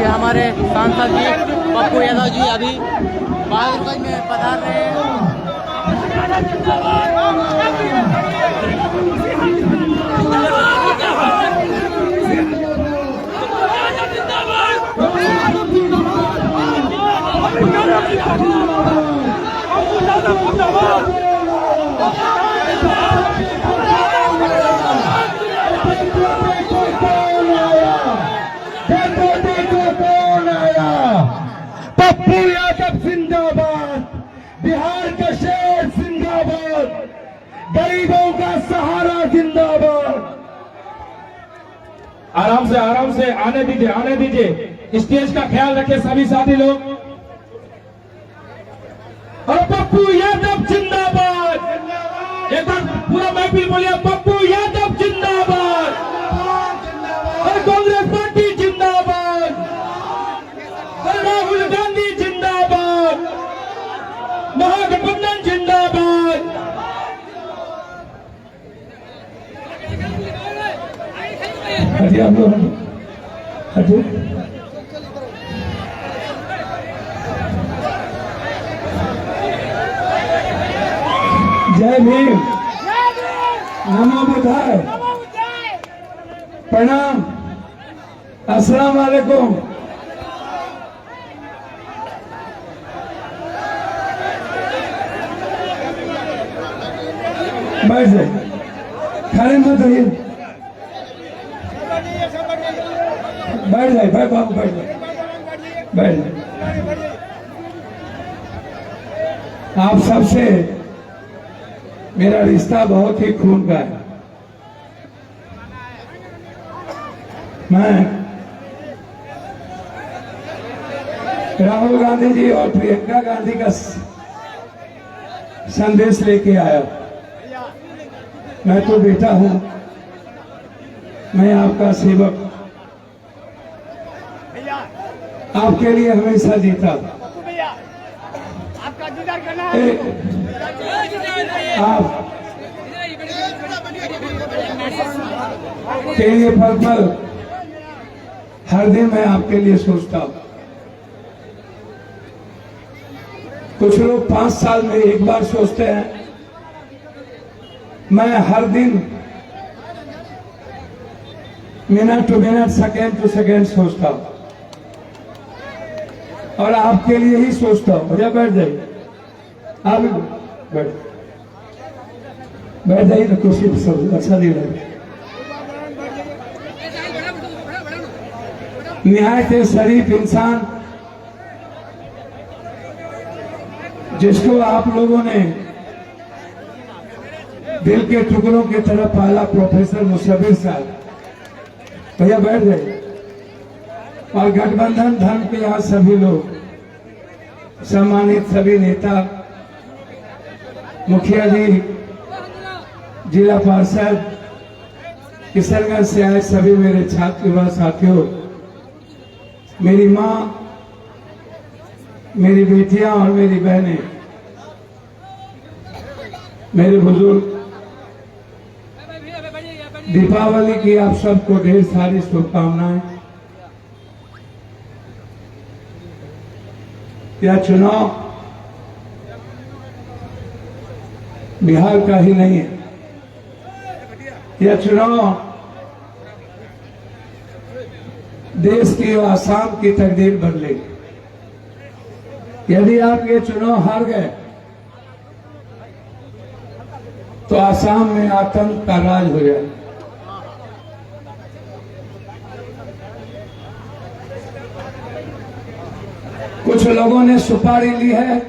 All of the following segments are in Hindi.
हमारे सांसद जी पप्पू यादव जी अभी बहादुरगंज में पधार रहे हैं। पप्पू यादव जिंदाबाद, बिहार का शेर जिंदाबाद, गरीबों का सहारा जिंदाबाद। आराम से आने दीजिए स्टेज का ख्याल रखें सभी साथी लोग। और पप्पू यादव जिंदाबाद, एक बार पूरा महफिल बोलिए पप्पू यादव जिंदाबाद, और कांग्रेस पार्टी जिंदाबाद, और राहुल गांधी जिंदाबाद, महागठबंधन जिंदाबाद। जय भीम, नमो बुद्धाय, प्रणाम, अस्सलाम वालेकुम। बैठ जाए, खड़े मत रहिए, बैठ जाए भाई बाबू, बैठ जाए। आप सबसे मेरा रिश्ता बहुत ही खून का है। मैं राहुल गांधी जी और प्रियंका गांधी का संदेश लेके आया। मैं तो बेटा हूं, मैं आपका सेवक, आपके लिए हमेशा जीता। आप के लिए पल पल हर दिन मैं आपके लिए सोचता हूं। कुछ लोग 5 साल में एक बार सोचते हैं, मैं हर दिन minute to minute, second to second सोचता हूं और आपके लिए ही सोचता हूं। भैया बैठ जाइए, आप बैठ जाइए तो कुर्सी पर सब अच्छा नहीं लगे। निहायत शरीफ इंसान जिसको आप लोगों ने दिल के टुकड़ों की तरह पाला, प्रोफेसर मुशर्रफ साहब। भैया बैठ गए। और गठबंधन धर्म के यहाँ सभी लोग, सम्मानित सभी नेता, मुखिया जी, जिला पार्षद, किशनगंज से आए सभी मेरे छात्र युवा साथियों, मेरी माँ, मेरी बेटियां और मेरी बहनें, मेरे बुजुर्ग, दीपावली की आप सबको ढेर सारी शुभकामनाएं। यह चुनाव बिहार का ही नहीं है, यह चुनाव देश की और आसाम की तकदीर बदलेगी। यदि आप ये चुनाव हार गए तो आसाम में आतंक का राज हो जाए। कुछ लोगों ने सुपारी ली है,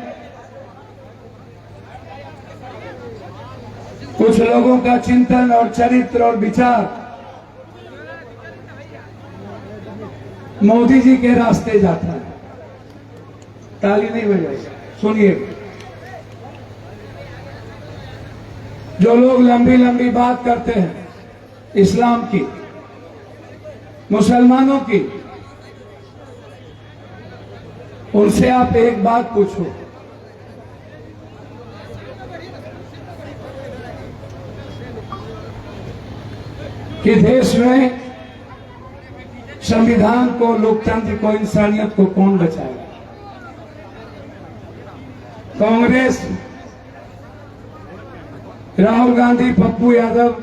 कुछ लोगों का चिंतन और चरित्र और विचार मोदी जी के रास्ते जाता है। ताली नहीं बजाई, सुनिए। जो लोग लंबी लंबी बात करते हैं इस्लाम की, मुसलमानों की, उनसे आप एक बात पूछो, कि देश में संविधान को, लोकतंत्र को, इंसानियत को कौन बचाएगा? कांग्रेस, राहुल गांधी, पप्पू यादव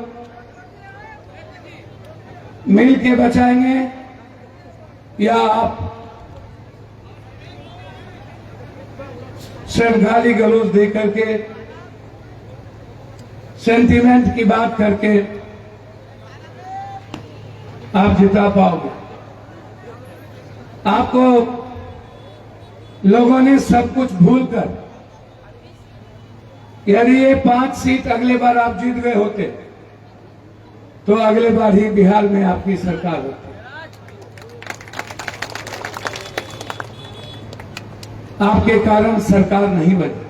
मिल के बचाएंगे या आप सिर्फ गाली गलौज दे करके, सेंटीमेंट की बात करके आप जिता पाओगे? आपको लोगों ने सब कुछ भूलकर, यदि ये 5 सीट अगले बार आप जीत गए होते तो अगले बार ही बिहार में आपकी सरकार होती। आपके कारण सरकार नहीं बनी।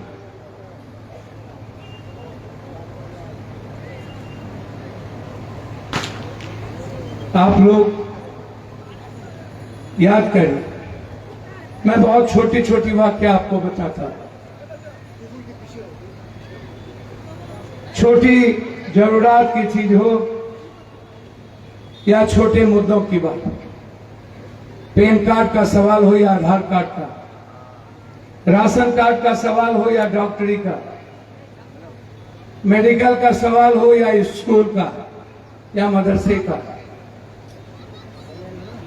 आप लोग याद करें, मैं बहुत छोटी छोटी वाक्य आपको बताता हूं, छोटी जरूरत की चीज हो या छोटे मुद्दों की बात, पैन कार्ड का सवाल हो या आधार कार्ड का, राशन कार्ड का सवाल हो या डॉक्टरी का, मेडिकल का सवाल हो या स्कूल का या मदरसे का,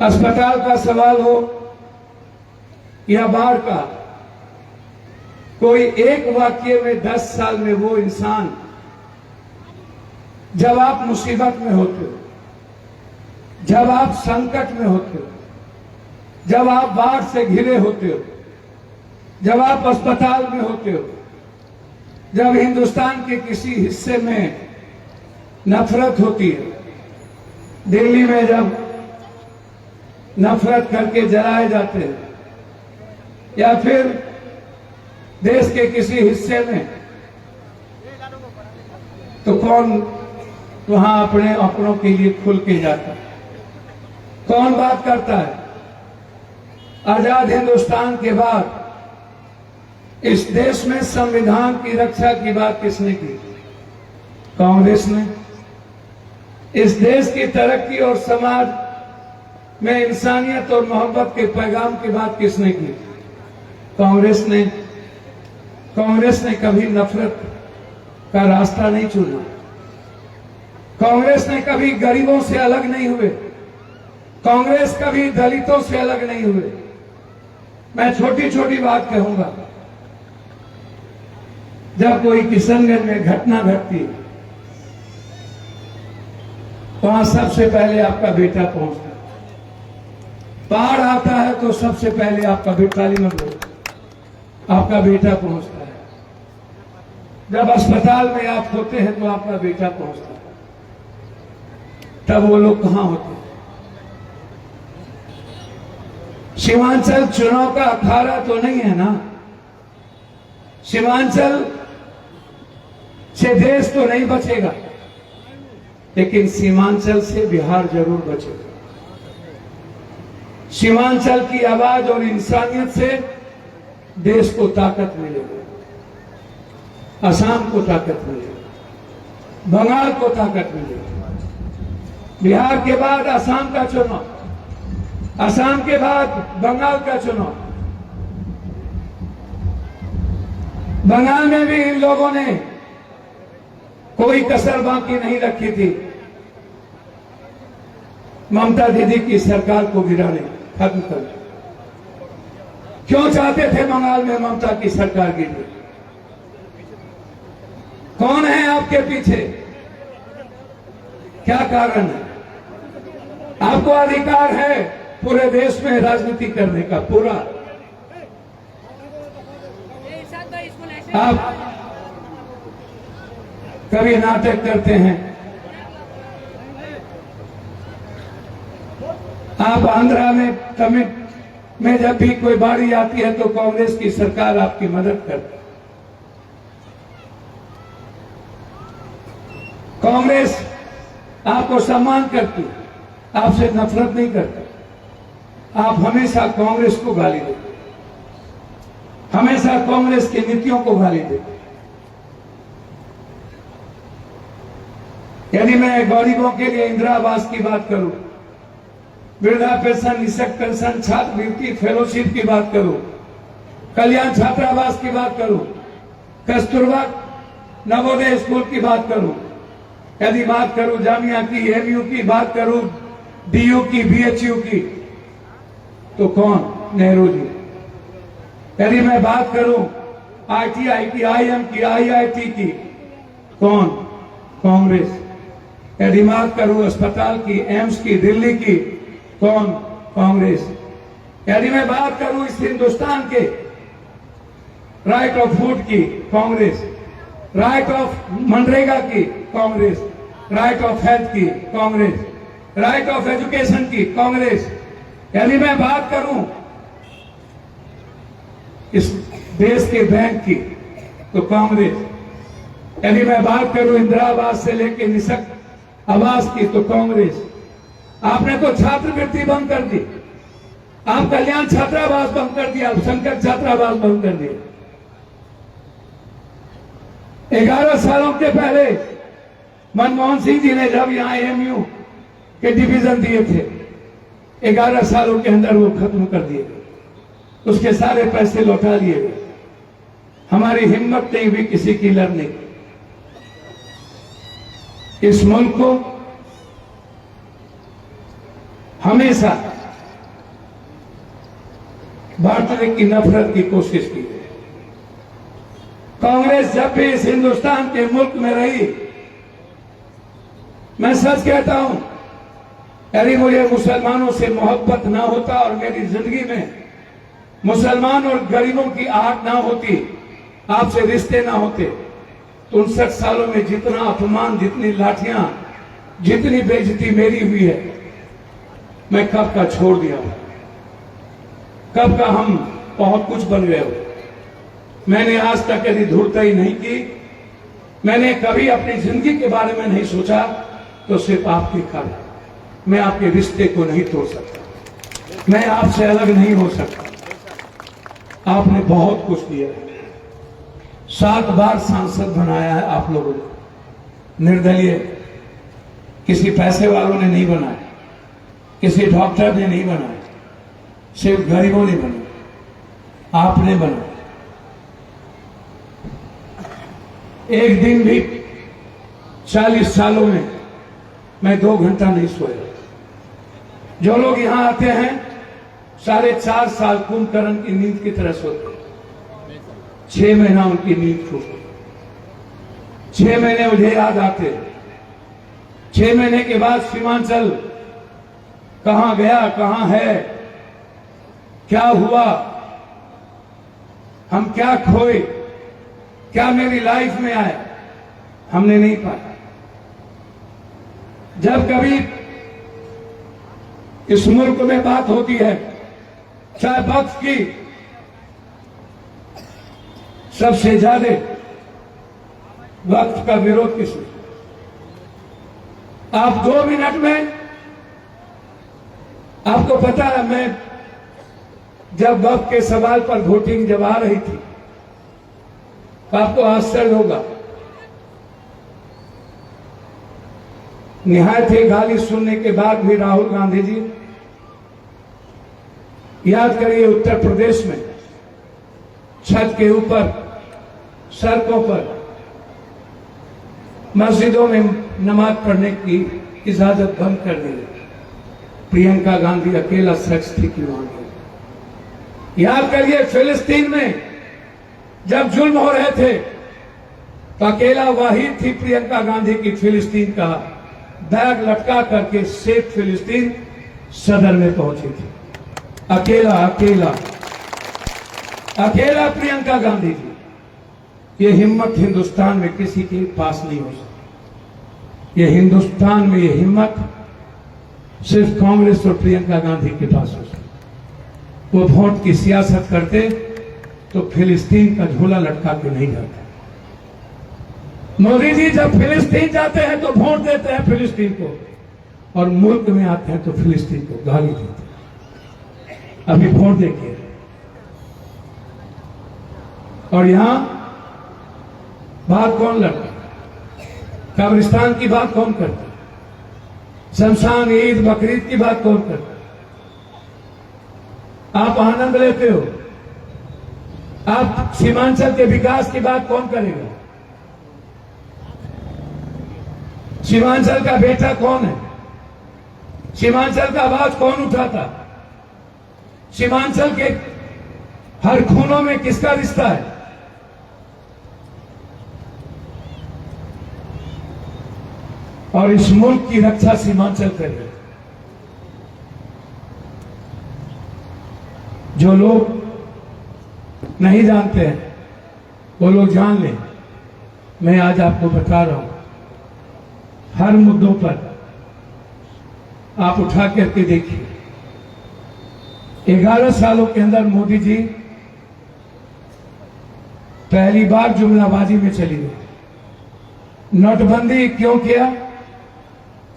अस्पताल का सवाल हो या बाढ़ का, कोई एक वाक्य में 10 साल में वो इंसान, जब आप मुसीबत में होते हो, जब आप संकट में होते हो, जब आप बाढ़ से घिरे होते हो, जब आप अस्पताल में होते हो, जब हिंदुस्तान के किसी हिस्से में नफरत होती है, दिल्ली में जब नफरत करके जलाए जाते हैं, या फिर देश के किसी हिस्से में तो कौन वहां अपने अपनों के लिए खुल के जाता है? कौन बात करता है? आजाद हिंदुस्तान के बाद इस देश में संविधान की रक्षा की बात किसने की? कांग्रेस ने। इस देश की तरक्की और समाज में इंसानियत और मोहब्बत के पैगाम की बात किसने की? कांग्रेस ने। कांग्रेस ने कभी नफरत का रास्ता नहीं चुना। कांग्रेस ने कभी गरीबों से अलग नहीं हुए। कांग्रेस कभी दलितों से अलग नहीं हुए। मैं छोटी छोटी बात कहूंगा। जब कोई किशनगंज में घटना घटती है, वहां सबसे पहले आपका बेटा पहुंचता है। बाढ़ आता है तो सबसे पहले आपका बेटा आपका बेटा पहुंचता है। जब अस्पताल में आप होते हैं तो आपका बेटा पहुंचता है। तब वो लोग कहां होते हैं? सीमांचल चुनाव का अखाड़ा तो नहीं है ना। सीमांचल से देश तो नहीं बचेगा, लेकिन सीमांचल से बिहार जरूर बचेगा। सीमांचल की आवाज और इंसानियत से देश को ताकत मिलेगी, असम को ताकत मिलेगी, बंगाल को ताकत मिलेगी। बिहार के बाद असम का चुनाव, असम के बाद बंगाल का चुनाव। बंगाल में भी इन लोगों ने कोई कसर बाकी नहीं रखी थी ममता दीदी की सरकार को गिराने, खत्म करने। क्यों चाहते थे बंगाल में ममता की सरकार गिरे? कौन है आपके पीछे? क्या कारण है? आपको अधिकार है पूरे देश में राजनीति करने का, पूरा। आप कभी नाटक करते हैं, आप आंध्रा में, तमिल में जब भी कोई बाढ़ आती है तो कांग्रेस की सरकार आपकी मदद करती है। कांग्रेस आपको सम्मान करती है, आपसे नफरत नहीं करती। आप हमेशा कांग्रेस को गाली देते, हमेशा कांग्रेस की नीतियों को गाली देते। यदि मैं गरीबों के लिए इंदिरा आवास की बात करूं, वृद्धा पेंशन, निःशक्त पेंशन, छात्रवृत्ति, फेलोशिप की बात करूं, कल्याण छात्रावास की बात करूं, कस्तूरबा नवोदय स्कूल की बात करूं, यदि बात करूं जामिया की, एमयू की बात करूं, डीयू की, बीएचयू की, तो कौन? नेहरू जी। यदि मैं बात करूं आईटीआई की, आईएम की, आईआईटी की, कौन? कांग्रेस। यदि बात करूं अस्पताल की, एम्स की, दिल्ली की, कौन? कांग्रेस। यदि मैं बात करूं इस हिंदुस्तान के राइट ऑफ फूड की, कांग्रेस। राइट ऑफ मनरेगा की, कांग्रेस। राइट ऑफ हेल्थ की, कांग्रेस। राइट ऑफ एजुकेशन की, कांग्रेस। यदि मैं बात करूं इस देश के बैंक की, तो कांग्रेस। यदि मैं बात करूं इंदिरा आवास से लेकर निःशक्त आवास की, तो कांग्रेस। आपने तो छात्रवृत्ति बंद कर दी, आप कल्याण छात्रावास बंद कर दिया, संकट छात्रावास बंद कर दिया। 11 सालों के पहले मनमोहन सिंह जी ने जब यहां एमयू के डिवीजन दिए थे, 11 सालों के अंदर वो खत्म कर दिए गए, उसके सारे पैसे लौटा लिए गए। हमारी हिम्मत नहीं हुई किसी की लड़ने की। इस मुल्क को हमेशा बांटने की, नफरत की कोशिश की गई। कांग्रेस जब भी इस हिंदुस्तान के मुल्क में रही, मैं सच कहता हूं, यदि मुझे मुसलमानों से मोहब्बत ना होता और मेरी जिंदगी में मुसलमान और गरीबों की आहट ना होती, आपसे रिश्ते ना होते, तो 59 सालों में जितना अपमान, जितनी लाठियां, जितनी बेइज्जती मेरी हुई है, मैं कब का छोड़ दिया हूं। कब का हम बहुत कुछ बन गए हो। मैंने आज तक यदि धूर्तई नहीं की, मैंने कभी अपनी जिंदगी के बारे में नहीं सोचा, तो सिर्फ आपके कारण। मैं आपके रिश्ते को नहीं तोड़ सकता, मैं आपसे अलग नहीं हो सकता। आपने बहुत कुछ दिया, 7 बार सांसद बनाया है आप लोगों को, निर्दलीय, किसी पैसे वालों ने नहीं बनाया, किसी डॉक्टर ने नहीं बनाया, सिर्फ गरीबों ने बनाया, आपने बनाया। एक दिन भी 40 सालों में मैं 2 घंटा नहीं सोया। जो लोग यहां आते हैं 4.5 साल कुंभकर्ण की नींद की तरह सोते, 6 महीना उनकी नींद छूटती, 6 महीने मुझे याद आते। 6 महीने के बाद सीमांचल कहां गया, कहां है, क्या हुआ, हम क्या खोए, क्या मेरी लाइफ में आया, हमने नहीं पाया। जब कभी इस मुल्क में बात होती है, चाहे वक्त की, सबसे ज्यादा वक्त का विरोध किसने? आप 2 मिनट में, आपको पता है, मैं जब वक्त के सवाल पर वोटिंग जब आ रही थी, तो आपको आश्चर्य होगा, निहायत ही गाली सुनने के बाद भी राहुल गांधी जी, याद करिए, उत्तर प्रदेश में छत के ऊपर, सड़कों पर, मस्जिदों में नमाज पढ़ने की इजाजत बंद कर दी। प्रियंका गांधी अकेला शख्स थी कि वहां गई। याद करिए, फिलिस्तीन में जब जुल्म हो रहे थे, तो अकेला वही थी प्रियंका गांधी की फिलिस्तीन का बैग लटका करके सेफ फिलिस्तीन सदर में पहुंची थी। अकेला अकेला अकेला प्रियंका गांधी जी। ये हिम्मत हिंदुस्तान में किसी के पास नहीं हो सकती। ये हिंदुस्तान में ये हिम्मत सिर्फ कांग्रेस और प्रियंका गांधी के पास हो सकती। वो वोट की सियासत करते तो फिलिस्तीन का झोला लटका के नहीं जाते। मोदी जी जब फिलिस्तीन जाते हैं तो वोट देते हैं फिलिस्तीन को, और मुल्क में आते हैं तो फिलिस्तीन को गाली देते हैं। अभी वोट देखिए, और यहां बात कौन लड़ता है? कब्रिस्तान की बात कौन करता है? शमशान, ईद, बकरीद की बात कौन करता है? आप आनंद लेते हो, आप सीमांचल के विकास की बात कौन करेगा? सीमांचल का बेटा कौन है? सीमांचल का आवाज कौन उठाता? सीमांचल के हर खूनों में किसका रिश्ता है? और इस मुल्क की रक्षा सीमांचल करे। जो लोग नहीं जानते हैं वो लोग जान लें। मैं आज आपको बता रहा हूं, हर मुद्दों पर आप उठा करके देखिए। 11 सालों के अंदर मोदी जी पहली बार जुमलाबाजी में चली गई। नोटबंदी क्यों किया?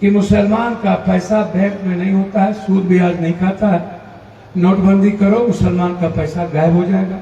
कि मुसलमान का पैसा बैंक में नहीं होता है, सूद ब्याज नहीं खाता है। नोटबंदी करो, मुसलमान का पैसा गायब हो जाएगा।